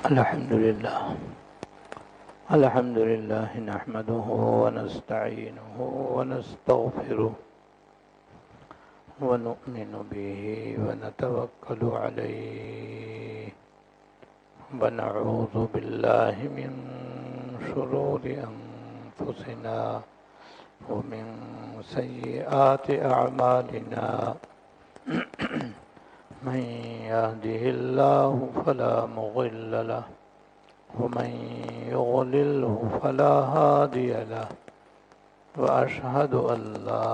الحمد لله نحمده ونستعينه ونستغفره ونؤمن به ونتوكل عليه ونعوذ بالله من شرور أنفسنا ومن سيئات أعمالنا من يهده الله فلا مضل له ومن يضلله فلا هادي له وأشهد أن لا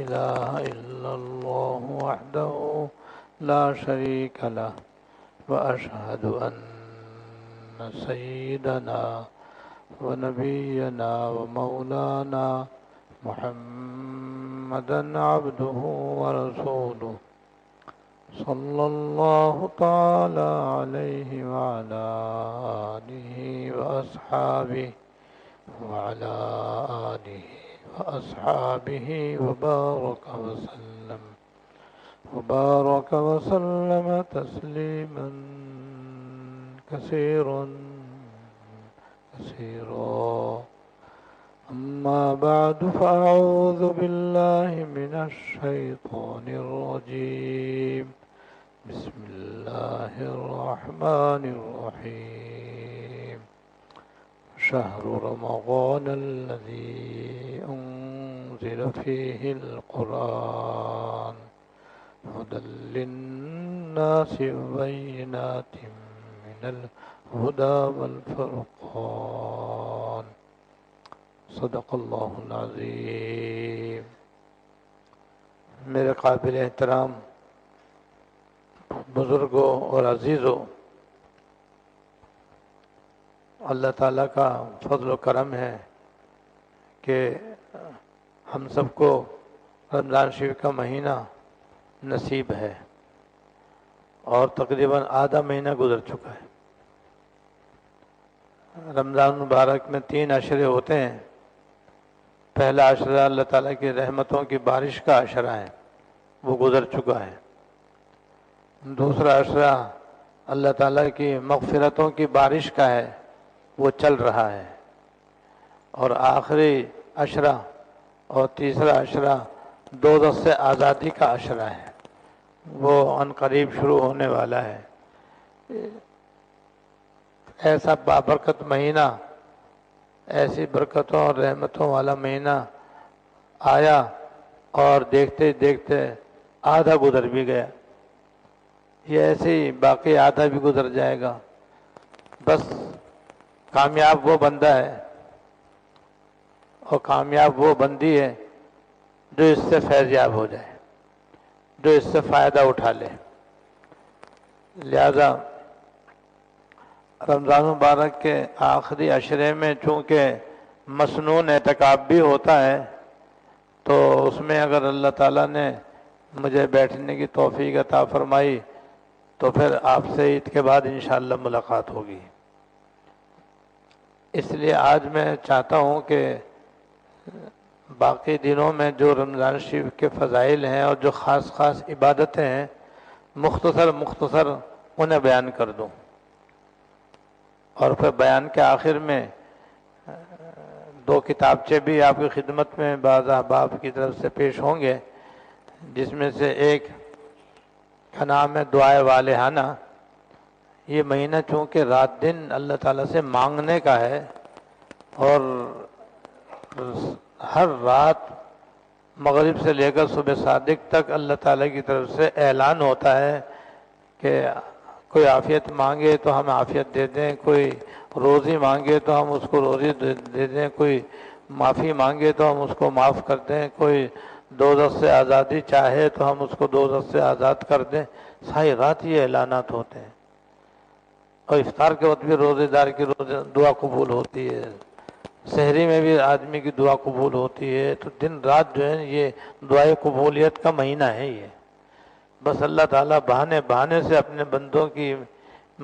إله إلا الله وحده لا شريك له وأشهد أن سيدنا ونبينا ومولانا محمدا عبده ورسوله صلى الله تعالى عليه وعلى آله وأصحابه وبارك وسلم تسليما كثيرا أما بعد فأعوذ بالله من الشيطان الرجيم بسم الله الرحمن الرحيم شهر رمضان الذي أنزل فيه القرآن هدى للناس وبينات من الهدى والفرقان صدق اللہ العظیم۔ میرے قابل احترام بزرگوں اور عزیزوں، اللہ تعالیٰ کا فضل و کرم ہے کہ ہم سب کو رمضان شریف کا مہینہ نصیب ہے اور تقریباً آدھا مہینہ گزر چکا ہے۔ رمضان مبارک میں 3 عشرے ہوتے ہیں۔ پہلا عشرہ اللہ تعالیٰ کی رحمتوں کی بارش کا عشرہ ہے، وہ گزر چکا ہے۔ دوسرا عشرہ اللہ تعالیٰ کی مغفرتوں کی بارش کا ہے، وہ چل رہا ہے۔ اور آخری عشرہ اور تیسرا عشرہ دوزخ سے آزادی کا عشرہ ہے، وہ عن قریب شروع ہونے والا ہے۔ ایسا بابرکت مہینہ، ایسی برکتوں اور رحمتوں والا مہینہ آیا اور دیکھتے دیکھتے آدھا گزر بھی گیا۔ یہ ایسے ہی باقی آدھا بھی گزر جائے گا۔ بس کامیاب وہ بندہ ہے اور کامیاب وہ بندی ہے جو اس سے فیضیاب ہو جائے، جو اس سے فائدہ اٹھا لے۔ لہذا رمضان مبارک کے آخری عشرے میں چونکہ مسنون اعتکاف بھی ہوتا ہے، تو اس میں اگر اللہ تعالیٰ نے مجھے بیٹھنے کی توفیق عطا فرمائی تو پھر آپ سے عید کے بعد انشاءاللہ ملاقات ہوگی۔ اس لیے آج میں چاہتا ہوں کہ باقی دنوں میں جو رمضان شریف کے فضائل ہیں اور جو خاص خاص عبادتیں ہیں، مختصر انہیں بیان کر دوں، اور پھر بیان کے آخر میں 2 کتابچے بھی آپ کی خدمت میں بعض احباب کی طرف سے پیش ہوں گے، جس میں سے ایک کا نام ہے دعائے والہانہ۔ یہ مہینہ چونکہ رات دن اللہ تعالیٰ سے مانگنے کا ہے، اور ہر رات مغرب سے لے کر صبح صادق تک اللہ تعالیٰ کی طرف سے اعلان ہوتا ہے کہ کوئی عافیت مانگے تو ہم عافیت دے دیں، کوئی روزی مانگے تو ہم اس کو روزی دے دیں، کوئی معافی مانگے تو ہم اس کو معاف کر دیں، کوئی دوزخ سے آزادی چاہے تو ہم اس کو دوزخ سے آزاد کر دیں۔ ساری رات یہ اعلانات ہوتے ہیں، اور افطار کے وقت بھی روزے دار کی دعا قبول ہوتی ہے، سحری میں بھی آدمی کی دعا قبول ہوتی ہے۔ تو دن رات جو ہے یہ دعائے قبولیت کا مہینہ ہے یہ۔ بس اللہ تعالیٰ بہانے سے اپنے بندوں کی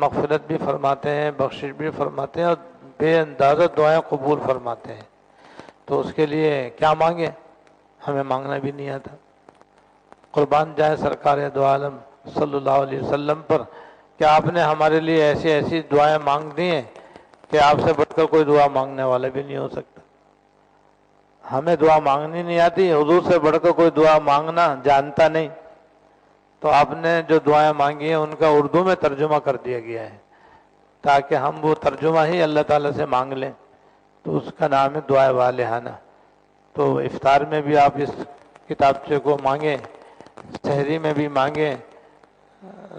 مغفرت بھی فرماتے ہیں، بخشش بھی فرماتے ہیں، اور بے اندازہ دعائیں قبول فرماتے ہیں۔ تو اس کے لیے کیا مانگیں؟ ہمیں مانگنا بھی نہیں آتا۔ قربان جائے سرکار دو عالم صلی اللہ علیہ وسلم پر کہ آپ نے ہمارے لیے ایسی ایسی دعائیں مانگ دی ہیں کہ آپ سے بڑھ کر کوئی دعا مانگنے والا بھی نہیں ہو سکتا۔ ہمیں دعا مانگنی نہیں آتی، حضور سے بڑھ کر کوئی دعا مانگنا جانتا نہیں، تو آپ نے جو دعائیں مانگی ہیں ان کا اردو میں ترجمہ کر دیا گیا ہے تاکہ ہم وہ ترجمہ ہی اللہ تعالیٰ سے مانگ لیں، تو اس کا نام ہے دعائے والہانہ۔ تو افطار میں بھی آپ اس کتابچے کو مانگیں، سحری میں بھی مانگیں،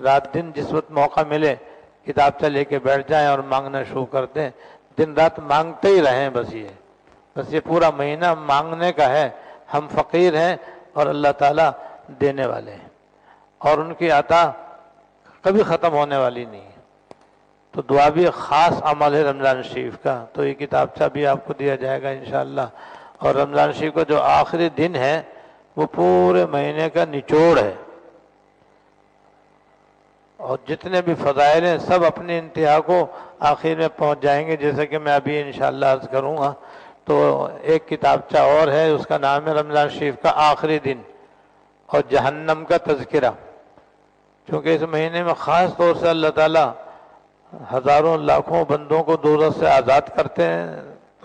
رات دن جس وقت موقع ملے کتابچہ لے کے بیٹھ جائیں اور مانگنا شروع کر دیں، دن رات مانگتے ہی رہیں۔ بس یہ پورا مہینہ مانگنے کا ہے۔ ہم فقیر ہیں اور اللہ تعالیٰ دینے والے ہیں، اور ان کی عطا کبھی ختم ہونے والی نہیں ہے۔ تو دعا بھی ایک خاص عمل ہے رمضان شریف کا، تو یہ کتابچہ بھی آپ کو دیا جائے گا انشاءاللہ۔ اور رمضان شریف کا جو آخری دن ہے وہ پورے مہینے کا نچوڑ ہے، اور جتنے بھی فضائل ہیں سب اپنی انتہا کو آخر میں پہنچ جائیں گے، جیسے کہ میں ابھی انشاءاللہ عرض کروں گا۔ تو ایک کتابچہ اور ہے، اس کا نام ہے رمضان شریف کا آخری دن اور جہنم کا تذکرہ، کیونکہ اس مہینے میں خاص طور سے اللہ تعالیٰ ہزاروں لاکھوں بندوں کو دوزخ سے آزاد کرتے ہیں،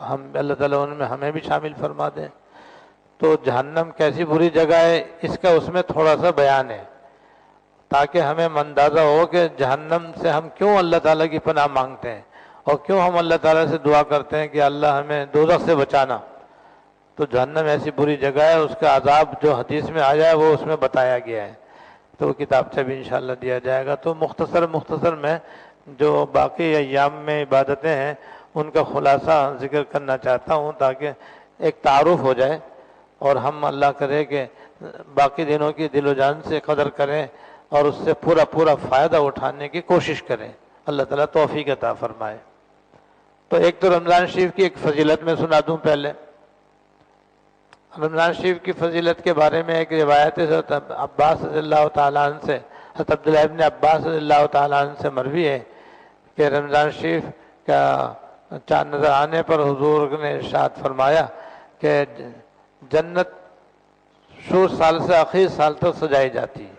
ہم اللہ تعالیٰ ان میں ہمیں بھی شامل فرما دیں۔ تو جہنم کیسی بری جگہ ہے اس کا اس میں تھوڑا سا بیان ہے، تاکہ ہمیں اندازہ ہو کہ جہنم سے ہم کیوں اللہ تعالیٰ کی پناہ مانگتے ہیں اور کیوں ہم اللہ تعالیٰ سے دعا کرتے ہیں کہ اللہ ہمیں دوزخ سے بچانا۔ تو جہنم ایسی بری جگہ ہے، اس کا عذاب جو حدیث میں آیا ہے وہ اس میں بتایا گیا ہے، تو وہ کتابچہ بھی انشاءاللہ دیا جائے گا۔ تو مختصر میں جو باقی ایام میں عبادتیں ہیں ان کا خلاصہ ذکر کرنا چاہتا ہوں تاکہ ایک تعارف ہو جائے، اور ہم اللہ کرے کہ باقی دنوں کی دل و جان سے قدر کریں اور اس سے پورا فائدہ اٹھانے کی کوشش کریں۔ اللہ تعالیٰ توفیق عطا فرمائے۔ تو ایک تو رمضان شریف کی ایک فضیلت میں سنا دوں پہلے۔ رمضان شریف کی فضیلت کے بارے میں ایک روایت ہے حضرت عباس رضی اللہ تعالیٰ عنہ سے، حضرت عبداللہ ابن عباس رضی اللہ تعالیٰ عنہ سے مروی ہے کہ رمضان شریف کا چاند نظر آنے پر حضور نے ارشاد فرمایا کہ جنت شروع سال سے آخر سال تک سجائی جاتی ہے،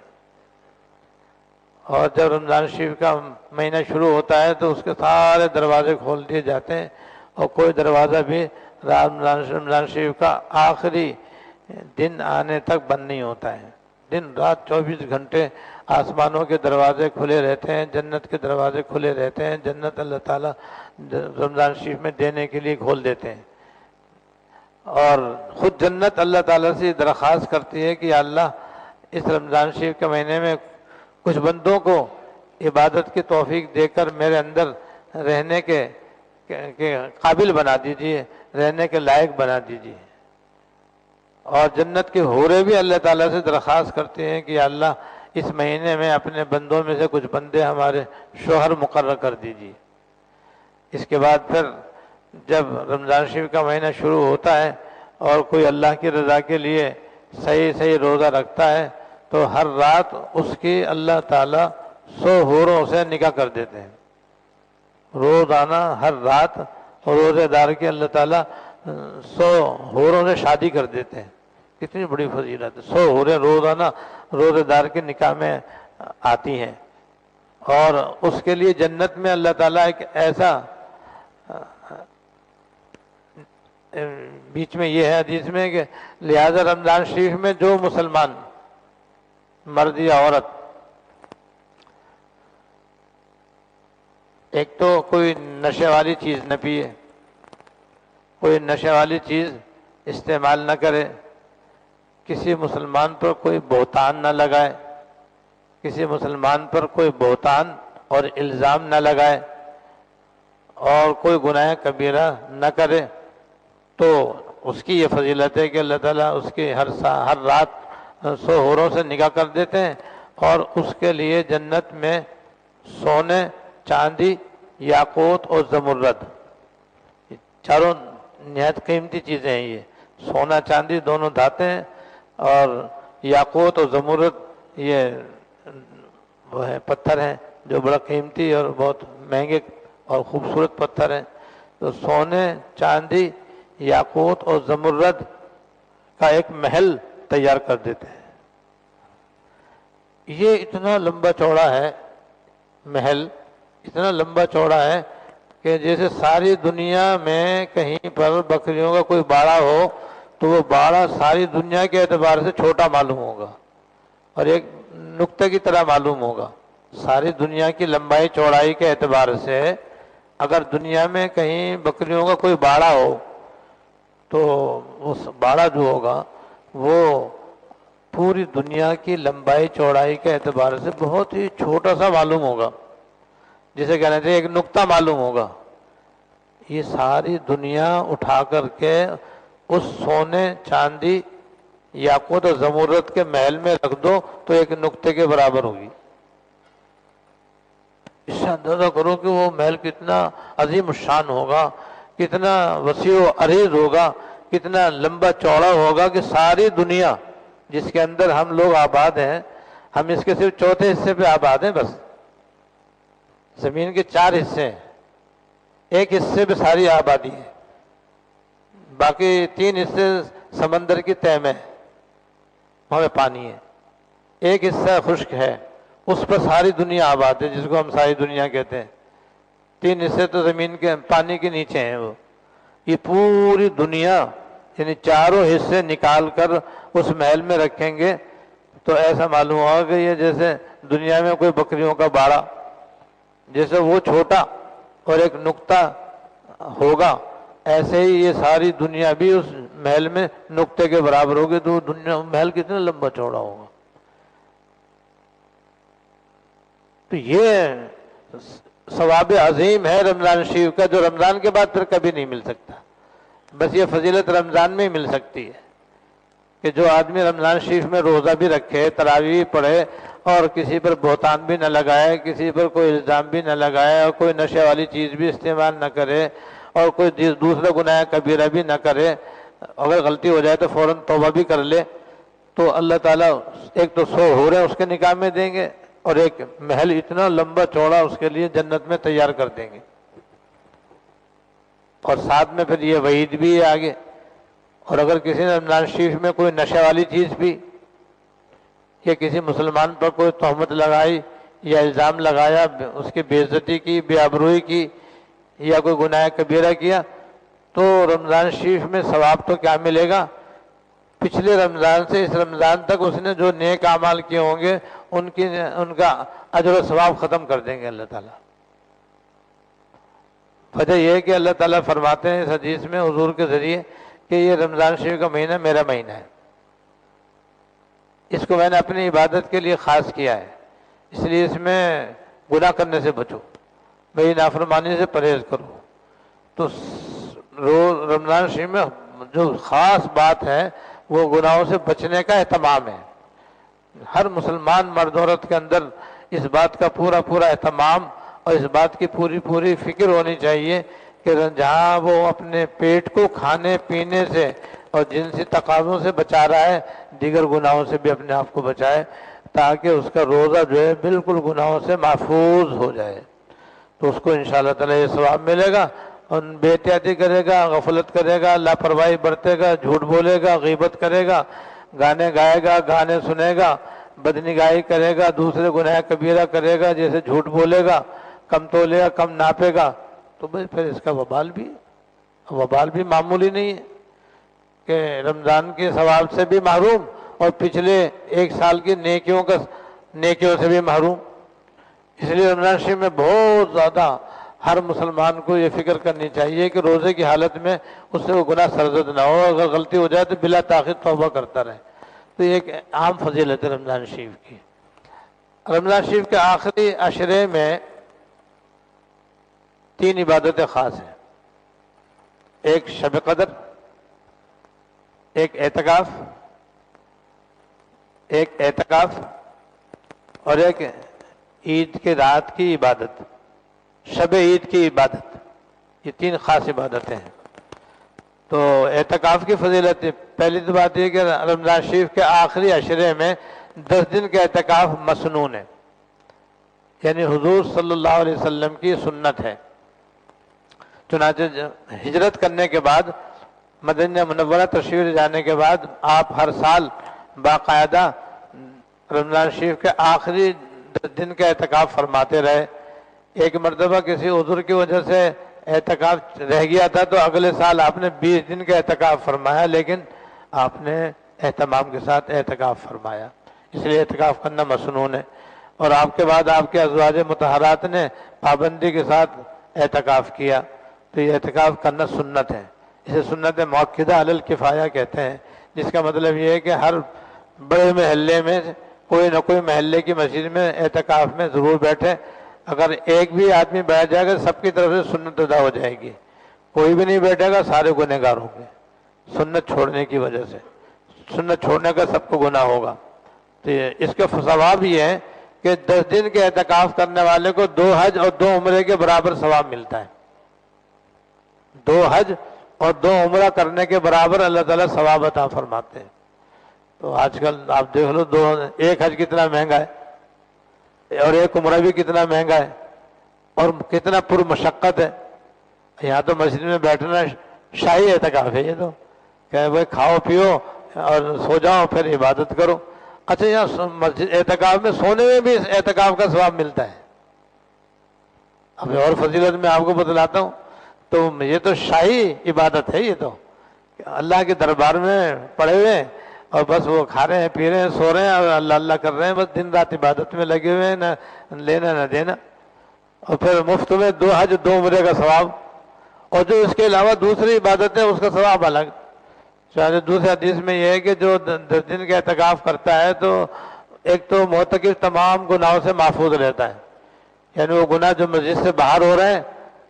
اور جب رمضان شریف کا مہینہ شروع ہوتا ہے تو اس کے سارے دروازے کھول دیے جاتے ہیں، اور کوئی دروازہ بھی رمضان شریف کا آخری دن آنے تک بند نہیں ہوتا ہے۔ دن رات 24 گھنٹے آسمانوں کے دروازے کھلے رہتے ہیں، جنت کے دروازے کھلے رہتے ہیں، جنت اللہ تعالیٰ رمضان شریف میں دینے کے لیے کھول دیتے ہیں، اور خود جنت اللہ تعالیٰ سے درخواست کرتی ہے کہ یا اللہ اس رمضان شریف کے مہینے میں کچھ بندوں کو عبادت کی توفیق دے کر میرے اندر رہنے کے قابل بنا دیجیے، رہنے کے لائق بنا دیجیے۔ اور جنت کے حوریں بھی اللہ تعالیٰ سے درخواست کرتے ہیں کہ یا اللہ اس مہینے میں اپنے بندوں میں سے کچھ بندے ہمارے شوہر مقرر کر دیجیے۔ اس کے بعد پھر جب رمضان شریف کا مہینہ شروع ہوتا ہے اور کوئی اللہ کی رضا کے لیے صحیح روزہ رکھتا ہے تو ہر رات اس کی اللہ تعالیٰ 100 حوروں سے نکاح کر دیتے ہیں۔ روزانہ ہر رات روزے دار کی اللہ تعالیٰ 100 حوروں سے شادی کر دیتے ہیں۔ کتنی بڑی فضیلت ہے، 100 حوریں روزانہ روزے دار کے نکاح میں آتی ہیں، اور اس کے لیے جنت میں اللہ تعالیٰ ایک ایسا بیچ میں یہ ہے حدیث میں کہ لہذا رمضان شریف میں جو مسلمان مرد یا عورت ایک تو کوئی نشے والی چیز نہ پیے، کوئی نشے والی چیز استعمال نہ کرے، کسی مسلمان پر کوئی بہتان نہ لگائے، کسی مسلمان پر کوئی بہتان اور الزام نہ لگائے، اور کوئی گناہ کبیرہ نہ کرے، تو اس کی یہ فضیلت ہے کہ اللہ تعالیٰ اس کی ہر رات 100 حوروں سے نکاح کر دیتے ہیں، اور اس کے لیے جنت میں سونے، چاندی، یاقوت اور زمرد، چاروں نہایت قیمتی چیزیں ہیں۔ یہ سونا چاندی دونوں دھاتیں ہیں، اور یاقوت اور زمرد یہ وہ ہے پتھر ہیں جو بڑا قیمتی اور بہت مہنگے اور خوبصورت پتھر ہیں۔ تو سونے، چاندی، یاقوت اور زمرد کا ایک محل تیار کر دیتے ہیں۔ یہ اتنا لمبا چوڑا ہے محل اتنا لمبا چوڑا ہے کہ جیسے ساری دنیا میں کہیں پر بکریوں کا کوئی باڑہ ہو تو وہ باڑہ ساری دنیا کے اعتبار سے چھوٹا معلوم ہوگا اور ایک نقطے کی طرح معلوم ہوگا۔ ساری دنیا کی لمبائی چوڑائی کے اعتبار سے اگر دنیا میں کہیں بکریوں کا کوئی باڑہ ہو تو اس باڑہ جو ہوگا وہ پوری دنیا کی لمبائی چوڑائی کے اعتبار سے بہت ہی چھوٹا سا معلوم ہوگا، جسے کہنا چاہیے ایک نقطہ معلوم ہوگا۔ یہ ساری دنیا اٹھا کر کے اس سونے چاندی یاقوت اور زمرد کے محل میں رکھ دو تو ایک نقطے کے برابر ہوگی۔ اس سے اندازہ کرو کہ وہ محل کتنا عظیم الشان ہوگا، کتنا وسیع و عریض ہوگا، کتنا لمبا چوڑا ہوگا کہ ساری دنیا جس کے اندر ہم لوگ آباد ہیں، ہم اس کے صرف چوتھے حصے پہ آباد ہیں۔ بس زمین کے 4 حصے ہیں، ایک حصے پہ ساری آبادی ہے، باقی 3 حصے سمندر کی تہہ میں وہاں پہ پانی ہے، ایک حصہ خشک ہے، اس پر ساری دنیا آباد ہے، جس کو ہم ساری دنیا کہتے ہیں۔ 3 حصے تو زمین کے پانی کے نیچے ہیں۔ وہ یہ پوری دنیا یعنی چاروں حصے نکال کر اس محل میں رکھیں گے تو ایسا معلوم ہوگا کہ یہ جیسے دنیا میں کوئی بکریوں کا باڑہ جیسے وہ چھوٹا اور ایک نقطہ ہوگا، ایسے ہی یہ ساری دنیا بھی اس محل میں نقطے کے برابر ہوگی۔ تو دنیا محل کتنا لمبا چوڑا ہوگا۔ تو یہ ثواب عظیم ہے رمضان شریف کا، جو رمضان کے بعد پھر کبھی نہیں مل سکتا۔ بس یہ فضیلت رمضان میں ہی مل سکتی ہے کہ جو آدمی رمضان شریف میں روزہ بھی رکھے، تراویح بھی پڑھے اور کسی پر بہتان بھی نہ لگائے، کسی پر کوئی الزام بھی نہ لگائے اور کوئی نشے والی چیز بھی استعمال نہ کرے اور کوئی دوسرا گناہ کبیرہ بھی نہ کرے، اگر غلطی ہو جائے تو فوراً توبہ بھی کر لے، تو اللہ تعالیٰ ایک تو 100 حوریں اس کے نکاح میں دیں گے اور ایک محل اتنا لمبا چوڑا اس کے لیے جنت میں تیار کر دیں گے۔ اور ساتھ میں پھر یہ وعید بھی ہے آگے، اور اگر کسی نے رمضان شریف میں کوئی نشے والی چیز بھی یا کسی مسلمان پر کوئی تہمت لگائی یا الزام لگایا، اس کی بے عزتی کی، بے آبروئی کی یا کوئی گناہ کبیرہ کیا، تو رمضان شریف میں ثواب تو کیا ملے گا؟ پچھلے رمضان سے اس رمضان تک اس نے جو نیک اعمال کیے ہوں گے ان کا اجر و ثواب ختم کر دیں گے اللہ تعالیٰ۔ وجہ یہ ہے کہ اللہ تعالیٰ فرماتے ہیں اس حدیث میں حضور کے ذریعے کہ یہ رمضان شریف کا مہینہ میرا مہینہ ہے، اس کو میں نے اپنی عبادت کے لیے خاص کیا ہے، اس لیے اس میں گناہ کرنے سے بچو، میری نافرمانی سے پرہیز کرو۔ تو رمضان شریف میں جو خاص بات ہے وہ گناہوں سے بچنے کا اہتمام ہے۔ ہر مسلمان مرد عورت کے اندر اس بات کا پورا پورا اہتمام اور اس بات کی پوری پوری فکر ہونی چاہیے کہ جہاں وہ اپنے پیٹ کو کھانے پینے سے اور جنسی تقاضوں سے بچا رہا ہے، دیگر گناہوں سے بھی اپنے آپ کو بچائے تاکہ اس کا روزہ جو ہے بالکل گناہوں سے محفوظ ہو جائے، تو اس کو انشاءاللہ تعالیٰ یہ ثواب ملے گا۔ اور بے احتیاطی کرے گا، غفلت کرے گا، لاپرواہی برتے گا، جھوٹ بولے گا، غیبت کرے گا، گانے گائے گا، گانے سنے گا، بدنگاہی کرے گا، دوسرے گناہ کبیرہ کرے گا، جیسے جھوٹ بولے گا، کم تولے گا، کم ناپے گا، تو بھئی پھر اس کا وبال بھی معمولی نہیں ہے کہ رمضان کے ثواب سے بھی محروم اور پچھلے 1 سال کی نیکیوں سے بھی محروم۔ اس لیے رمضان شریف میں بہت زیادہ ہر مسلمان کو یہ فکر کرنی چاہیے کہ روزے کی حالت میں اس سے وہ گناہ سرزد نہ ہو، اگر غلطی ہو جائے تو بلا تاخیر توبہ کرتا رہے۔ تو یہ ایک عام فضیلت ہے رمضان شریف کی۔ رمضان شریف کے آخری عشرے میں 3 عبادتیں خاص ہیں، ایک شب قدر، ایک اعتکاف اور ایک عید کے رات کی عبادت، شب عید کی عبادت۔ یہ 3 خاص عبادتیں ہیں۔ تو اعتکاف کی فضیلت، پہلی تو بات یہ کہ رمضان شریف کے آخری عشرے میں 10 دن کا اعتکاف مسنون ہے، یعنی حضور صلی اللہ علیہ وسلم کی سنت ہے۔ چنانچہ ہجرت کرنے کے بعد، مدینہ منورہ تشریف جانے کے بعد آپ ہر سال باقاعدہ رمضان شریف کے آخری 10 دن کا اعتکاف فرماتے رہے۔ ایک مرتبہ کسی عذر کی وجہ سے اعتکاف رہ گیا تھا تو اگلے سال آپ نے 20 دن کا اعتکاف فرمایا، لیکن آپ نے اہتمام کے ساتھ اعتکاف فرمایا، اس لیے اعتکاف کرنا مسنون ہے۔ اور آپ کے بعد آپ کے ازواج مطہرات نے پابندی کے ساتھ اعتکاف کیا، تو یہ اعتکاف کرنا سنت ہے، اسے سنت مؤکدہ علی الکفایہ کہتے ہیں، جس کا مطلب یہ ہے کہ ہر بڑے محلے میں کوئی نہ کوئی محلے کی مسجد میں اعتکاف میں ضرور بیٹھے۔ اگر ایک بھی آدمی بیٹھ جائے گا سب کی طرف سے سنت ادا ہو جائے گی، کوئی بھی نہیں بیٹھے گا سارے گنہگار ہوں گے سنت چھوڑنے کی وجہ سے، سنت چھوڑنے کا سب کو گناہ ہوگا۔ تو اس کا ثواب یہ ہے کہ 10 دن کے اعتکاف کرنے والے کو 2 حج اور 2 عمرے کے برابر ثواب ملتا ہے، 2 حج اور 2 عمرہ کرنے کے برابر اللہ تعالیٰ ثواب عطا فرماتے ہیں۔ تو آج کل آپ دیکھ لو، ایک حج کتنا مہنگا ہے اور ایک عمرہ بھی کتنا مہنگا ہے اور کتنا پر مشقت ہے۔ یہاں تو مسجد میں بیٹھنا شاہی اعتکاف ہے، یہ تو کہ بھائی کھاؤ پیو اور سو جاؤ پھر عبادت کرو۔ اچھا، یہاں مسجد اعتکاف میں سونے میں بھی اعتکاف کا ثواب ملتا ہے۔ اب اور فضیلت میں آپ کو بتلاتا ہوں، تو یہ تو شاہی عبادت ہے، یہ تو اللہ کے دربار میں پڑے ہوئے اور بس وہ کھا رہے ہیں پی رہے ہیں سو رہے ہیں اور اللہ اللہ کر رہے ہیں، بس دن رات عبادت میں لگے ہوئے ہیں، نہ لینا نہ دینا، اور پھر مفت میں 2 حج 2 عمرے کا ثواب، اور جو اس کے علاوہ دوسری عبادت ہے اس کا ثواب الگ۔ چاہے دوسری حدیث میں یہ ہے کہ جو 10 دن کا اعتکاف کرتا ہے تو ایک تو معتکف تمام گناہوں سے محفوظ رہتا ہے، یعنی وہ گناہ جو مسجد سے باہر ہو رہے ہیں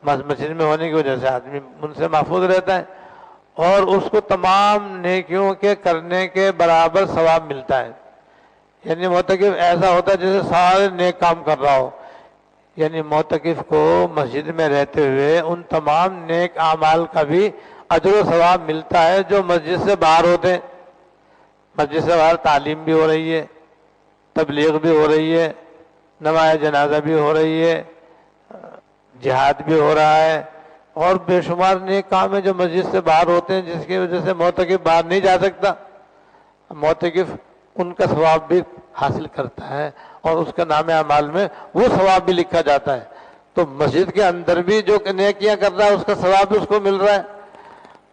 مسجد میں ہونے کی وجہ سے آدمی ان سے محفوظ رہتا ہے، اور اس کو تمام نیکیوں کے کرنے کے برابر ثواب ملتا ہے۔ یعنی معتکف ایسا ہوتا ہے جیسے سارے نیک کام کر رہا ہو، یعنی معتکف کو مسجد میں رہتے ہوئے ان تمام نیک اعمال کا بھی اجر و ثواب ملتا ہے جو مسجد سے باہر ہوتے ہیں۔ مسجد سے باہر تعلیم بھی ہو رہی ہے، تبلیغ بھی ہو رہی ہے، نماز جنازہ بھی ہو رہی ہے، جہاد بھی ہو رہا ہے، اور بے شمار نیک کام ہیں جو مسجد سے باہر ہوتے ہیں، جس کی وجہ سے معتکف باہر نہیں جا سکتا۔ معتکف ان کا ثواب بھی حاصل کرتا ہے اور اس کا نام اعمال میں وہ ثواب بھی لکھا جاتا ہے۔ تو مسجد کے اندر بھی جو نیکیاں کر رہا ہے اس کا ثواب بھی اس کو مل رہا ہے،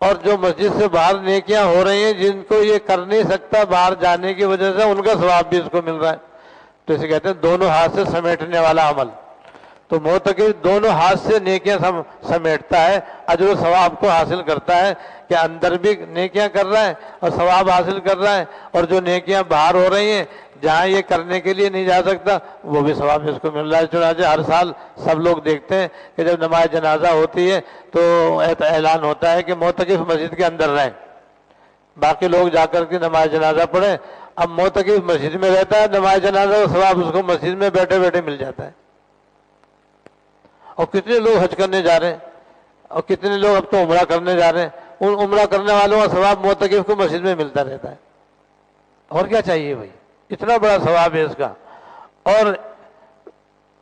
اور جو مسجد سے باہر نیکیاں ہو رہی ہیں جن کو یہ کر نہیں سکتا باہر جانے کی وجہ سے، ان کا ثواب بھی اس کو مل رہا ہے۔ تو اسے کہتے ہیں دونوں ہاتھ سے سمیٹنے والا عمل۔ تو معتکف دونوں ہاتھ سے نیکیاں سمیٹتا ہے، اجر و ثواب کو حاصل کرتا ہے کہ اندر بھی نیکیاں کر رہا ہے اور ثواب حاصل کر رہا ہے، اور جو نیکیاں باہر ہو رہی ہیں جہاں یہ کرنے کے لیے نہیں جا سکتا وہ بھی ثواب اس کو مل رہا ہے۔ چنانچہ ہر سال سب لوگ دیکھتے ہیں کہ جب نماز جنازہ ہوتی ہے تو اعلان ہوتا ہے کہ معتکف مسجد کے اندر رہیں، باقی لوگ جا کر کے نماز جنازہ پڑھیں۔ اب معتکف مسجد میں رہتا ہے، نماز جنازہ کا ثواب اس کو مسجد میں بیٹھے بیٹھے مل جاتا ہے۔ اور کتنے لوگ حج کرنے جا رہے ہیں اور کتنے لوگ اب تو عمرہ کرنے جا رہے ہیں، ان عمرہ کرنے والوں کا ثواب معتکف کو مسجد میں ملتا رہتا ہے۔ اور کیا چاہیے بھائی، اتنا بڑا ثواب ہے اس کا۔ اور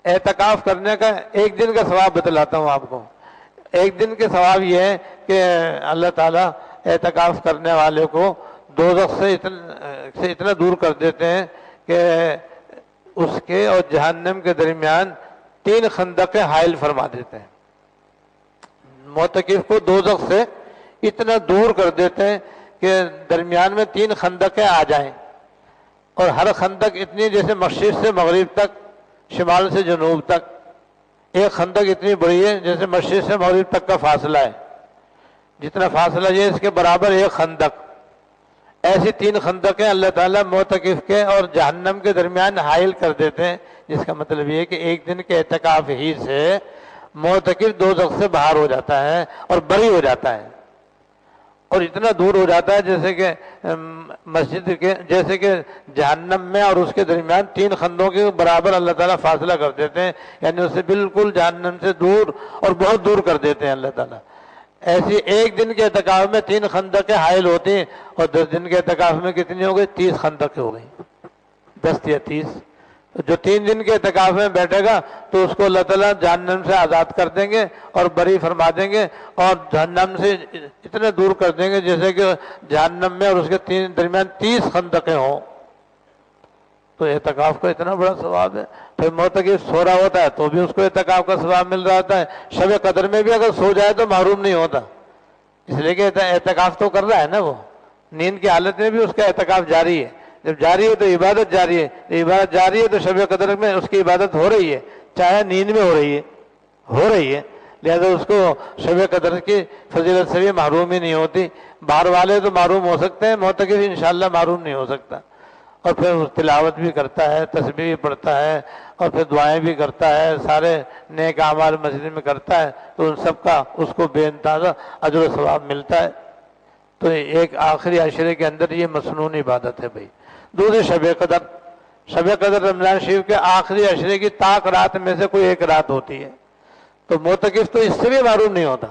اعتکاف کرنے کا 1 دن کا ثواب بتلاتا ہوں آپ کو۔ 1 دن کے ثواب یہ ہے کہ اللہ تعالیٰ اعتکاف کرنے والے کو دوزخ سے اتنا دور کر دیتے ہیں کہ اس کے اور جہنم کے درمیان 3 خندقیں حائل فرما دیتے ہیں۔ معتکف کو دوزخ سے اتنا دور کر دیتے ہیں کہ درمیان میں 3 خندقیں آ جائیں، اور ہر خندق اتنی جیسے مشرق سے مغرب تک، شمال سے جنوب تک، ایک خندق اتنی بڑی ہے جیسے مشرق سے مغرب تک کا فاصلہ ہے، جتنا فاصلہ یہ اس کے برابر ایک خندق۔ ایسی 3 خندقیں اللہ تعالیٰ معتکف کے اور جہنم کے درمیان حائل کر دیتے ہیں، جس کا مطلب یہ ہے کہ 1 دن کے اعتکاف ہی سے معتکف دوزخ سے باہر ہو جاتا ہے اور بری ہو جاتا ہے، اور اتنا دور ہو جاتا ہے جیسے کہ مسجد کے جیسے کہ جہنم میں اور اس کے درمیان 3 خندوں کے برابر اللہ تعالیٰ فاصلہ کر دیتے ہیں، یعنی اسے بالکل جہنم سے دور اور بہت دور کر دیتے ہیں اللہ تعالیٰ۔ ایسی 1 دن کے اعتکاف میں 3 خندقیں حائل ہوتی ہیں، اور 10 دن کے اعتکاف میں کتنی ہو گئی؟ 30 خندقیں ہو گئی، 10 یا 30۔ جو 3 دن کے اعتکاف میں بیٹھے گا تو اس کو اللہ تعالیٰ جہنم سے آزاد کر دیں گے اور بری فرما دیں گے، اور جہنم سے اتنے دور کر دیں گے جیسے کہ جہنم میں اور اس کے درمیان 30 خندقیں ہوں۔ تو اعتکاف کا اتنا بڑا ثواب ہے. پھر معتکف سو رہا ہوتا ہے تو بھی اس کو اعتکاف کا ثواب مل رہا ہوتا ہے. شب قدر میں بھی اگر سو جائے تو محروم نہیں ہوتا، اس لیے کہ اعتکاف تو کر رہا ہے نا، وہ نیند کی حالت میں بھی اس کا اعتکاف جاری ہے. جب جاری ہے تو عبادت جاری ہے، عبادت جاری ہے تو شب قدر میں اس کی عبادت ہو رہی ہے، چاہے نیند میں ہو رہی ہے. لہذا اس کو شب قدر کی فضیلت سے بھی محرومی نہیں ہوتی. باہر والے تو محروم ہو سکتے ہیں، معتکف انشاءاللہ محروم نہیں ہو سکتا. اور پھر وہ تلاوت بھی کرتا ہے، تسبیح بھی پڑھتا ہے، اور پھر دعائیں بھی کرتا ہے، سارے نیک اعمال مسجد میں کرتا ہے، تو ان سب کا اس کو بے اندازہ اجر و ثواب ملتا ہے. تو ایک آخری عشرے کے اندر یہ مسنون عبادت ہے بھائی. دوسری شب قدر رمضان شریف کے آخری عشرے کی طاق رات میں سے کوئی ایک رات ہوتی ہے. تو معتکف تو اس سے بھی معروم نہیں ہوتا،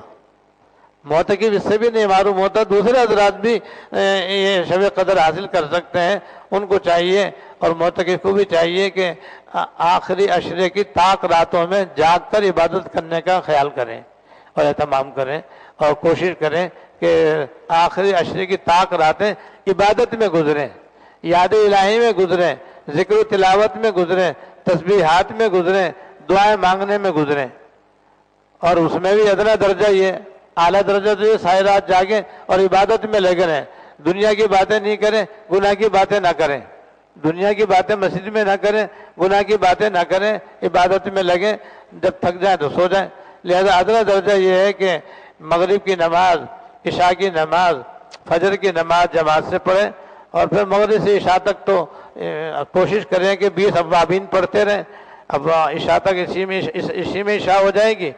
معتکف اس سے بھی نہیں معروم ہوتا. دوسرے حضرات بھی یہ شب قدر حاصل کر سکتے ہیں، ان کو چاہیے اور معتکف کو بھی چاہیے کہ آخری عشرے کی طاق راتوں میں جاگ کر عبادت کرنے کا خیال کریں اور اہتمام کریں، اور کوشش کریں کہ آخری عشرے کی طاق راتیں عبادت میں گزریں، یاد الہی میں گزریں، ذکر و تلاوت میں گزریں، تسبیحات میں گزریں، دعائیں مانگنے میں گزریں. اور اس میں بھی ادنا درجہ یہ، اعلیٰ درجہ تو یہ ساری رات جاگیں اور عبادت میں لگے رہیں. دنیا کی باتیں نہیں کریں، گناہ کی باتیں نہ کریں، دنیا کی باتیں مسجد میں نہ کریں، گناہ کی باتیں نہ کریں، عبادت میں لگیں. جب تھک جائیں تو سو جائیں. لہذا ادنا درجہ یہ ہے کہ مغرب کی نماز، عشاء کی نماز، فجر کی نماز جماعت سے پڑھیں، اور پھر مغرب سے عشاء تک تو کوشش کریں کہ 20 اوابین پڑھتے رہیں. اب عشاء تک اسی میں عشاء ہو جائے گی،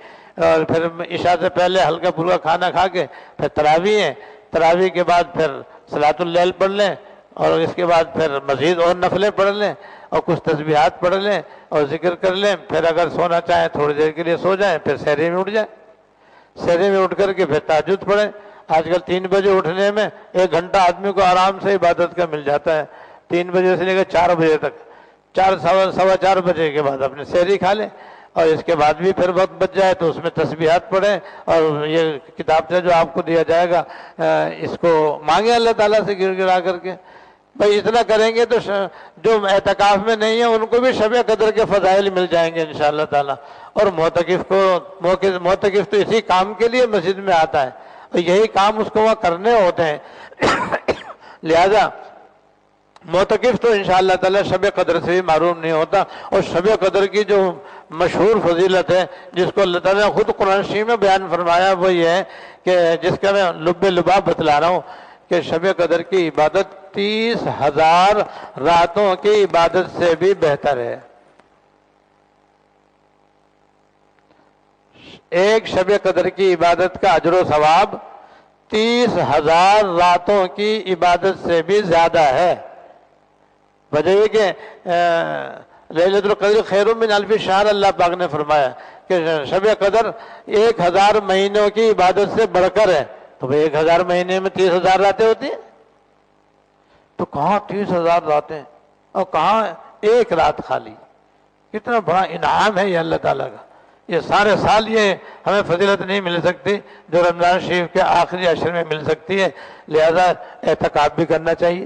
اور پھر عشاء سے پہلے ہلکا پھلکا کھانا کھا کے پھر تراویح ہے، تراویح کے بعد پھر صلاۃ اللیل پڑھ لیں، اور اس کے بعد پھر مزید اور نفلیں پڑھ لیں، اور کچھ تسبیحات پڑھ لیں اور ذکر کر لیں. پھر اگر سونا چاہیں تھوڑی دیر کے لیے سو جائیں، پھر سحری میں اٹھ جائیں، سحری میں اٹھ کر کے پھر تہجد پڑھیں. آج کل 3 بجے اٹھنے میں 1 گھنٹہ آدمی کو آرام سے عبادت کا مل جاتا ہے. 3 بجے سے لے کر 4 بجے تک، 4 بجے کے بعد اپنے سحری کھا لیں، اور اس کے بعد بھی پھر وقت بچ جائے تو اس میں تسبیحات پڑھیں، اور یہ کتاب سے جو آپ کو دیا جائے گا اس کو مانگیں اللہ تعالیٰ سے گر گرا کر کے. بھائی اتنا کریں گے تو جو اعتکاف میں نہیں ہیں ان کو بھی شب قدر کے فضائل مل جائیں گے انشاءاللہ تعالیٰ. اور معتکف تو اسی کام کے لیے مسجد میں آتا ہے، اور یہی کام اس کو وہاں کرنے ہوتے ہیں. لہذا معتکف تو انشاءاللہ تعالیٰ شب قدر سے بھی معروم نہیں ہوتا. اور شب قدر کی جو مشہور فضیلت ہے جس کو اللہ تعالیٰ نے خود قرآن شریف میں بیان فرمایا، وہ یہ ہے کہ جس کا میں لب لباب بتلا رہا ہوں کہ شب قدر کی عبادت 30,000 راتوں کی عبادت سے بھی بہتر ہے. ایک شب قدر کی عبادت کا اجر و ثواب 30,000 راتوں کی عبادت سے بھی زیادہ ہے. وجہ یہ کہ لیلۃ القدر خیر من الف شہر اللہ پاک نے فرمایا کہ شب قدر 1000 مہینوں کی عبادت سے بڑھ کر ہے. تو بھئی 1000 مہینے میں 30,000 راتیں ہوتی ہیں، تو کہاں 30,000 راتیں اور کہاں ایک رات خالی. کتنا بڑا انعام ہے یہ اللہ تعالیٰ کا. یہ سارے سال یہ ہمیں فضیلت نہیں مل سکتی جو رمضان شریف کے آخری عشر میں مل سکتی ہے. لہذا اعتکاف بھی کرنا چاہیے.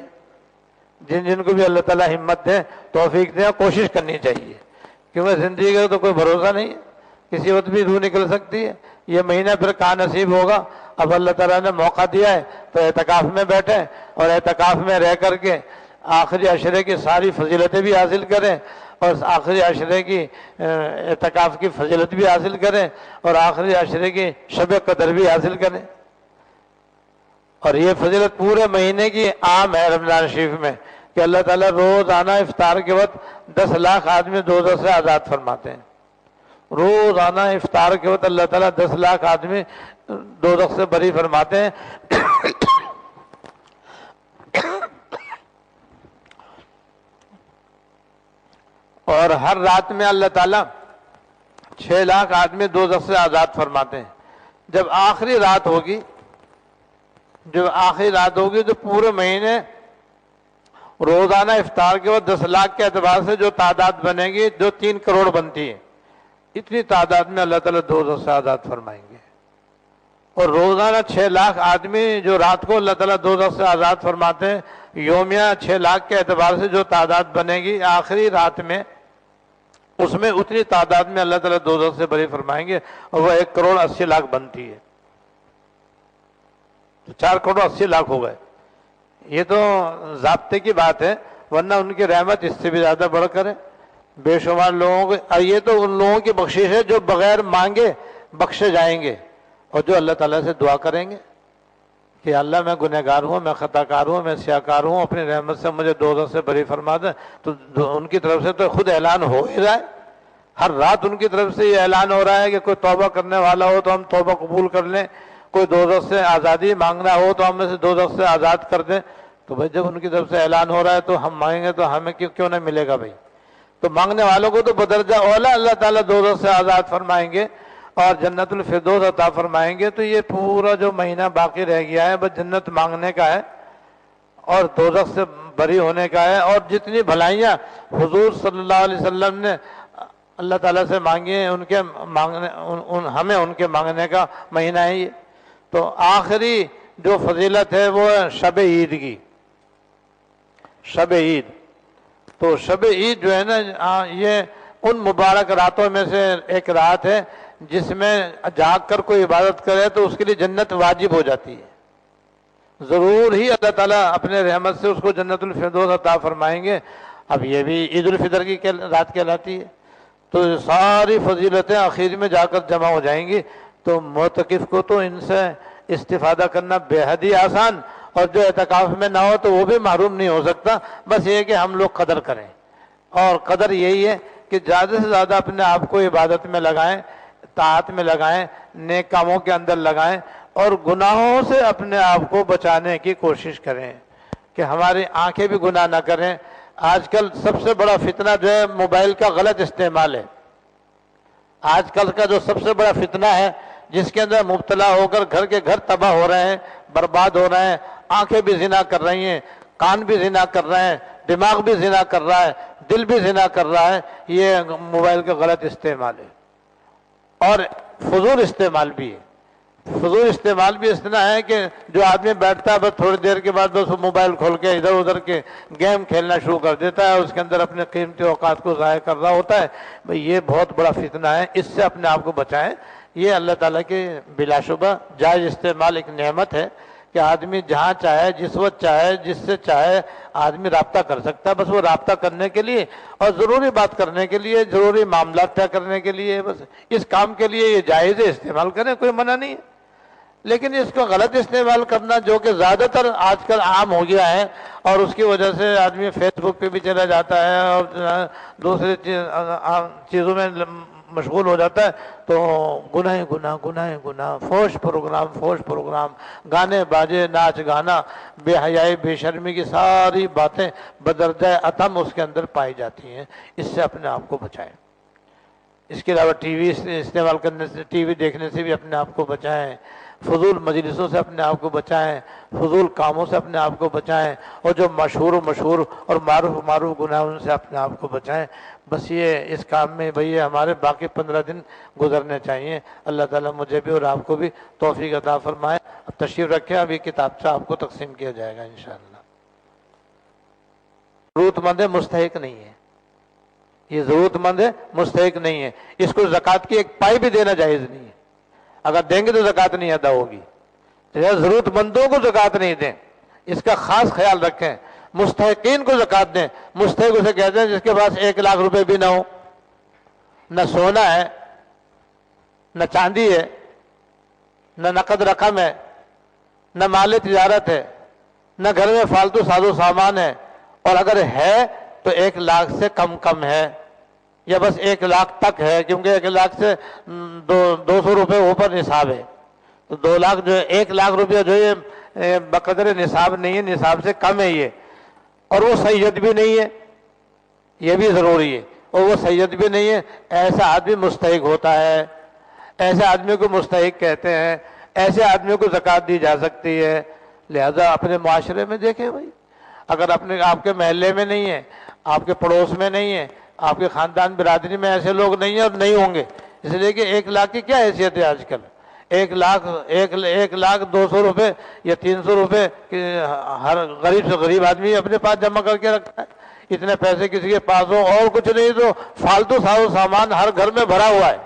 جن کو بھی اللہ تعالیٰ ہمت دے، توفیق دے، کوشش کرنی چاہیے، کیونکہ زندگی کا تو کوئی بھروسہ نہیں ہے، کسی وقت بھی روح نکل سکتی ہے. یہ مہینہ پھر کہاں نصیب ہوگا. اب اللہ تعالیٰ نے موقع دیا ہے تو اعتکاف میں بیٹھیں، اور اعتکاف میں رہ کر کے آخری عشرے کی ساری فضیلتیں بھی حاصل کریں، اور آخری عشرے کی اعتکاف کی فضیلت بھی حاصل کریں، اور آخری عشرے کی شب قدر بھی حاصل کریں. اور یہ فضیلت پورے مہینے کی عام ہے رمضان شریف میں کہ اللہ تعالیٰ روزانہ افطار کے وقت 10 لاکھ آدمی دوزخ سے آزاد فرماتے ہیں. روزانہ افطار کے وقت اللہ تعالیٰ 10 لاکھ آدمی دوزخ سے بری فرماتے ہیں. اور ہر رات میں اللہ تعالیٰ 6 لاکھ آدمی دوزخ سے آزاد فرماتے ہیں. جب آخری رات ہوگی تو پورے مہینے روزانہ افطار کے وقت 10 لاکھ کے اعتبار سے جو تعداد بنے گی جو 3 کروڑ بنتی ہے، اتنی تعداد میں اللہ تعالیٰ دوزخ سے آزاد فرمائیں گے. اور روزانہ 6 لاکھ آدمی جو رات کو اللہ تعالیٰ دوزخ سے آزاد فرماتے ہیں، یومیہ 6 لاکھ کے اعتبار سے جو تعداد بنے گی آخری رات میں، اس میں اتنی تعداد میں اللہ تعالیٰ دوزخ سے بری فرمائیں گے، اور وہ 1,80,00,000 بنتی ہے، تو 4,80,00,000 ہو گئے۔ یہ تو ضابطے کی بات ہے، ورنہ ان کی رحمت اس سے بھی زیادہ بڑھ کر ہے۔ بے شمار لوگوں کو، اور یہ تو ان لوگوں کی بخشش ہے جو بغیر مانگے بخشے جائیں گے، اور جو اللہ تعالیٰ سے دعا کریں گے کہ اللہ میں گنہگار ہوں، میں خطا کار ہوں، میں سیاکار ہوں، اپنی رحمت سے مجھے دوزخ سے بری فرما دے، تو ان کی طرف سے تو خود اعلان ہو ہی رہا ہے، ہر رات ان کی طرف سے یہ اعلان ہو رہا ہے کہ کوئی توبہ کرنے والا ہو تو ہم توبہ قبول کر لیں، کوئی دوزخ سے آزادی مانگنا ہو تو ہم اسے دوزخ سے آزاد کر دیں۔ تو بھائی جب ان کی طرف سے اعلان ہو رہا ہے تو ہم مانگیں گے تو ہمیں کیوں نہ ملے گا بھائی؟ تو مانگنے والوں کو تو بدرجہ اولا اللہ تعالیٰ دوزخ سے آزاد فرمائیں گے اور جنت الفردوس عطا فرمائیں گے۔ تو یہ پورا جو مہینہ باقی رہ گیا ہے بس جنت مانگنے کا ہے اور دوزخ سے بری ہونے کا ہے، اور جتنی بھلائیاں حضور صلی اللہ علیہ وسلم نے اللہ تعالیٰ سے مانگی ہیں ان کے مانگنے ہمیں ان کے مانگنے کا مہینہ ہے یہ۔ تو آخری جو فضیلت ہے وہ ہے شب عید کی، شب عید۔ تو شب عید جو ہے نا یہ ان مبارک راتوں میں سے ایک رات ہے جس میں جاگ کر کوئی عبادت کرے تو اس کے لیے جنت واجب ہو جاتی ہے، ضرور ہی اللہ تعالیٰ اپنے رحمت سے اس کو جنت الفردوس عطا فرمائیں گے۔ اب یہ بھی عید الفطر کی رات کہلاتی ہے، تو ساری فضیلتیں آخر میں جا کر جمع ہو جائیں گی۔ تو معتکف کو تو ان سے استفادہ کرنا بے حد ہی آسان، اور جو اعتکاف میں نہ ہو تو وہ بھی محروم نہیں ہو سکتا۔ بس یہ ہے کہ ہم لوگ قدر کریں، اور قدر یہی ہے کہ زیادہ سے زیادہ اپنے آپ کو عبادت میں لگائیں، طاعت میں لگائیں، نیک کاموں کے اندر لگائیں، اور گناہوں سے اپنے آپ کو بچانے کی کوشش کریں کہ ہماری آنکھیں بھی گناہ نہ کریں۔ آج کل سب سے بڑا فتنہ جو ہے موبائل کا غلط استعمال ہے۔ آج کل کا جو سب سے بڑا فتنہ ہے جس کے اندر مبتلا ہو کر گھر کے گھر تباہ ہو رہے ہیں، برباد ہو رہے ہیں، آنکھیں بھی زنا کر رہی ہیں، کان بھی زنا کر رہے ہیں، دماغ بھی زنا کر رہا ہے، دل بھی زنا کر رہا ہے، یہ موبائل کا غلط استعمال ہے، اور فضول استعمال بھی ہے۔ فضول استعمال بھی اس طرح ہے کہ جو آدمی بیٹھتا ہے بس تھوڑی دیر کے بعد بس وہ موبائل کھول کے ادھر ادھر کے گیم کھیلنا شروع کر دیتا ہے، اس کے اندر اپنے قیمتی اوقات کو ضائع کر رہا ہوتا ہے۔ بھئی یہ بہت بڑا فتنہ ہے، اس سے اپنے آپ کو بچائیں۔ یہ اللہ تعالیٰ کے بلا شبہ جائز استعمال ایک نعمت ہے کہ آدمی جہاں چاہے، جس وقت چاہے، جس سے چاہے آدمی رابطہ کر سکتا ہے، بس وہ رابطہ کرنے کے لیے اور ضروری بات کرنے کے لیے، ضروری معاملات طے کرنے کے لیے، بس اس کام کے لیے یہ جائز ہے، استعمال کریں، کوئی منع نہیں ہے۔ لیکن اس کو غلط استعمال کرنا جو کہ زیادہ تر آج کل عام ہو گیا ہے، اور اس کی وجہ سے آدمی فیس بک پہ بھی چلا جاتا ہے اور دوسری چیزوں میں مشغول ہو جاتا ہے، تو گناہ گناہ، فحش پروگرام، گانے باجے، ناچ گانا، بے حیائی، بے شرمی کی ساری باتیں بدرجہ اتم اس کے اندر پائی جاتی ہیں۔ اس سے اپنے آپ کو بچائیں۔ اس کے علاوہ ٹی وی استعمال کرنے سے، ٹی وی دیکھنے سے بھی اپنے آپ کو بچائیں، فضول مجلسوں سے اپنے آپ کو بچائیں، فضول کاموں سے اپنے آپ کو بچائیں، اور جو مشہور اور معروف گناہ ان سے اپنے آپ کو بچائیں۔ بس یہ اس کام میں بھئی ہمارے باقی 15 دن گزرنے چاہیے۔ اللہ تعالیٰ مجھے بھی اور آپ کو بھی توفیق عطا فرمائے۔ اب تشریف رکھیں، ابھی کتابچہ آپ کو تقسیم کیا جائے گا انشاءاللہ۔ ضرورت مند ہے، مستحق نہیں ہے، یہ ضرورت مند ہے، مستحق نہیں ہے، اس کو زکوٰۃ کی ایک پائی بھی دینا جائز نہیں ہے۔ اگر دیں گے تو زکوٰۃ نہیں ادا ہوگی۔ ضرورت مندوں کو زکوٰۃ نہیں دیں، اس کا خاص خیال رکھیں۔ مستحقین کو زکوٰۃ دیں۔ مستحق اسے کہتے ہیں جس کے پاس 1 لاکھ روپے بھی نہ ہو، نہ سونا ہے، نہ چاندی ہے، نہ نقد رقم ہے، نہ مال تجارت ہے، نہ گھر میں فالتو ساز و سامان ہے، اور اگر ہے تو 1 لاکھ سے کم ہے، یا بس 1 لاکھ تک ہے، کیونکہ 1 لاکھ سے 200 روپے اوپر نصاب ہے، تو 2 لاکھ جو ہے 1 لاکھ روپیہ جو ہے بقدر نصاب نہیں ہے، نصاب سے کم ہے یہ، اور وہ سید بھی نہیں ہے، یہ بھی ضروری ہے، اور وہ سید بھی نہیں ہے، ایسا آدمی مستحق ہوتا ہے۔ ایسے آدمی کو مستحق کہتے ہیں، ایسے آدمی کو زکوٰۃ دی جا سکتی ہے۔ لہذا اپنے معاشرے میں دیکھیں بھائی، اگر آپ کے محلے میں نہیں ہے، آپ کے پڑوس میں نہیں ہے، آپ کے خاندان برادری میں ایسے لوگ نہیں ہیں اور نہیں ہوں گے، اس لیے کہ 1 لاکھ کی کیا حیثیت ہے آج کل؟ 1,00,000 200 روپے یا 300 روپے ہر غریب سے غریب آدمی اپنے پاس جمع کر کے رکھتا ہے. اتنے پیسے کسی کے پاس ہو اور کچھ نہیں تو فالتو سامان ہر گھر میں بھرا ہوا ہے,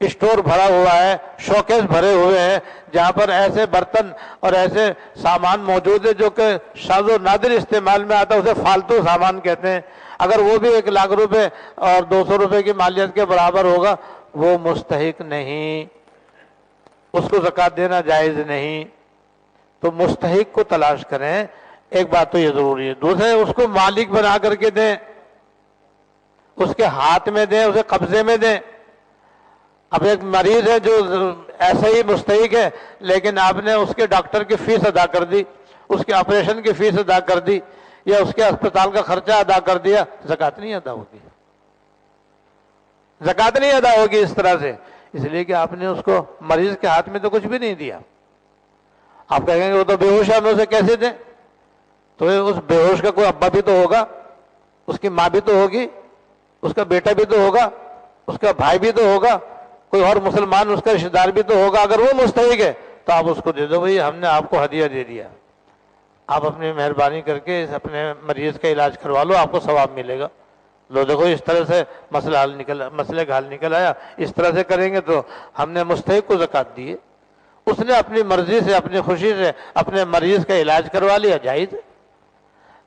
اسٹور بھرا ہوا ہے, شوکیس بھرے ہوئے ہیں جہاں پر ایسے برتن اور ایسے سامان موجود ہے جو کہ شاذ و نادر استعمال میں آتا ہے, اسے فالتو سامان کہتے ہیں. اگر وہ بھی 1,00,000 روپے اور 200 روپے کی مالیت کے برابر ہوگا وہ مستحق نہیں, اس کو زکوٰۃ دینا جائز نہیں. تو مستحق کو تلاش کریں, ایک بات تو یہ ضروری ہے. دوسرے اس کو مالک بنا کر کے دیں, اس کے ہاتھ میں دیں, اسے قبضے میں دیں. اب ایک مریض ہے جو ایسا ہی مستحق ہے لیکن آپ نے اس کے ڈاکٹر کی فیس ادا کر دی, اس کے آپریشن کی فیس ادا کر دی یا اس کے اسپتال کا خرچہ ادا کر دیا, زکوٰۃ نہیں ادا ہوگی, زکوٰۃ نہیں ادا ہوگی اس طرح سے. اس لیے کہ آپ نے اس کو مریض کے ہاتھ میں تو کچھ بھی نہیں دیا. آپ کہیں گے وہ تو بے ہوش ہے, ہمیں اسے کیسے دیں؟ تو اس بے ہوش کا کوئی ابا بھی تو ہوگا, اس کی ماں بھی تو ہوگی, اس کا بیٹا بھی تو ہوگا, اس کا بھائی بھی تو ہوگا, کوئی اور مسلمان اس کا رشتہ دار بھی تو ہوگا. اگر وہ مستحق ہے تو آپ اس کو دے دو, بھائی ہم نے آپ کو ہدیہ دے دیا, آپ اپنی مہربانی کر کے اپنے مریض کا علاج کروا لو, آپ کو ثواب ملے گا. لو دیکھو اس طرح سے مسئلے کا حل نکل آیا. اس طرح سے کریں گے تو ہم نے مستحق کو زکوٰۃ دی ہے, اس نے اپنی مرضی سے اپنی خوشی سے اپنے مریض کا علاج کروا لیا, جائز ہے.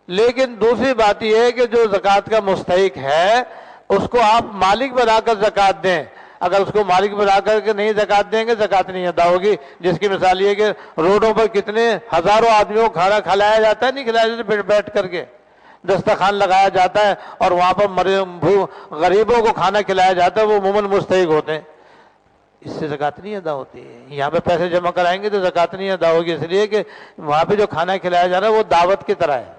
لیکن دوسری بات یہ ہے کہ جو زکوٰۃ کا مستحق ہے اس کو آپ مالک بنا کر زکوٰۃ دیں. اگر اس کو مالک بنا کر کے نہیں زکوٰۃ دیں گے زکوٰۃ نہیں ادا ہوگی. جس کی مثال یہ کہ روڈوں پر کتنے ہزاروں آدمیوں کو کھانا کھلایا جاتا ہے, نہیں کھلایا جاتا, بیٹھ کر کے دسترخوان لگایا جاتا ہے اور وہاں پر غریبوں کو کھانا کھلایا جاتا ہے, وہ عموماً مستحق ہوتے ہیں. اس سے زکوٰۃ نہیں ادا ہوتی ہے. یہاں پہ پیسے جمع کرائیں گے تو زکوٰۃ نہیں ادا ہوگی, اس لیے کہ وہاں پہ جو کھانا کھلایا جا رہا ہے وہ دعوت کی طرح ہے.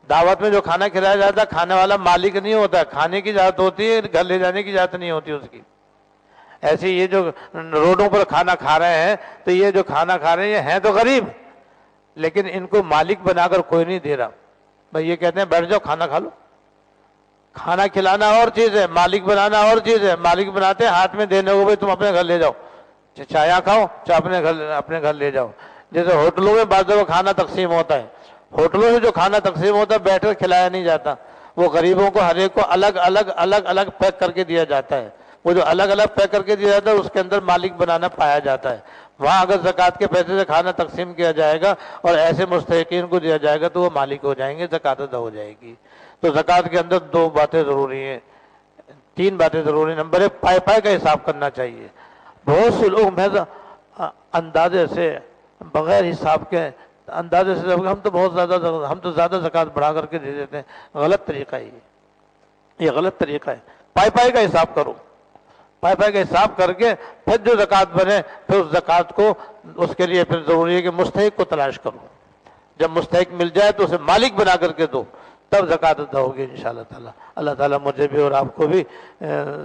دعوت میں جو کھانا کھلایا جاتا ہے کھانے والا مالک نہیں ہوتا ہے, کھانے کی اجازت ہوتی ہے, گھر لے جانے کی اجازت نہیں ہوتی اس کی. ایسے یہ جو روڈوں پر کھانا کھا رہے ہیں تو یہ جو کھانا کھا رہے ہیں تو غریب, لیکن ان کو مالک بنا کر کوئی نہیں دے رہا. بھائی یہ کہتے ہیں بیٹھ جاؤ کھانا کھا لو. کھانا کھلانا اور چیز ہے, مالک بنانا اور چیز ہے. مالک بناتے ہیں ہاتھ میں دینے کو, بھائی تم اپنے گھر لے جاؤ, چاہے یہاں کھاؤ چاہے اپنے گھر لے جاؤ. جیسے ہوٹلوں میں بعض جگہ کھانا تقسیم ہوتا ہے, ہوٹلوں سے جو کھانا تقسیم ہوتا ہے بیٹھ کر کھلایا نہیں جاتا, وہ غریبوں کو ہر ایک کو الگ پیک کر کے دیا جاتا ہے. وہ جو الگ پیک کر کے دیا جاتا ہے اس کے اندر مالک بنانا پایا جاتا ہے. وہاں اگر زکوٰۃ کے پیسے سے کھانا تقسیم کیا جائے گا اور ایسے مستحقین کو دیا جائے گا تو وہ مالک ہو جائیں گے, زکوٰۃ ادا ہو جائے گی. تو زکوٰۃ کے اندر 2 باتیں ضروری ہیں, 3 باتیں ضروری ہیں. نمبر 1, پائے کا حساب کرنا چاہیے. بہت سے لوگ محض اندازے سے بغیر حساب کے اندازے سے ہم تو زیادہ زکوٰۃ بڑھا کر کے دے دیتے ہیں. غلط طریقہ ہے یہ غلط طریقہ ہے. پائے کا حساب کرو, پائے کا حساب کر کے پھر جو زکوٰۃ بنے پھر اس زکوٰۃ کو اس کے لیے پھر ضروری ہے کہ مستحق کو تلاش کرو. جب مستحق مل جائے تو اسے مالک بنا کر کے دو, تب زکوٰۃ ادا ہوگی انشاءاللہ تعالی. اللہ تعالیٰ مجھے بھی اور آپ کو بھی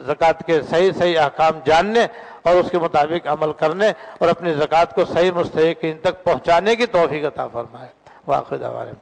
زکوٰۃ کے صحیح احکام جاننے اور اس کے مطابق عمل کرنے اور اپنی زکوٰۃ کو صحیح مستحقین تک پہنچانے کی توفیق عطا فرمائے. واخر دعوانا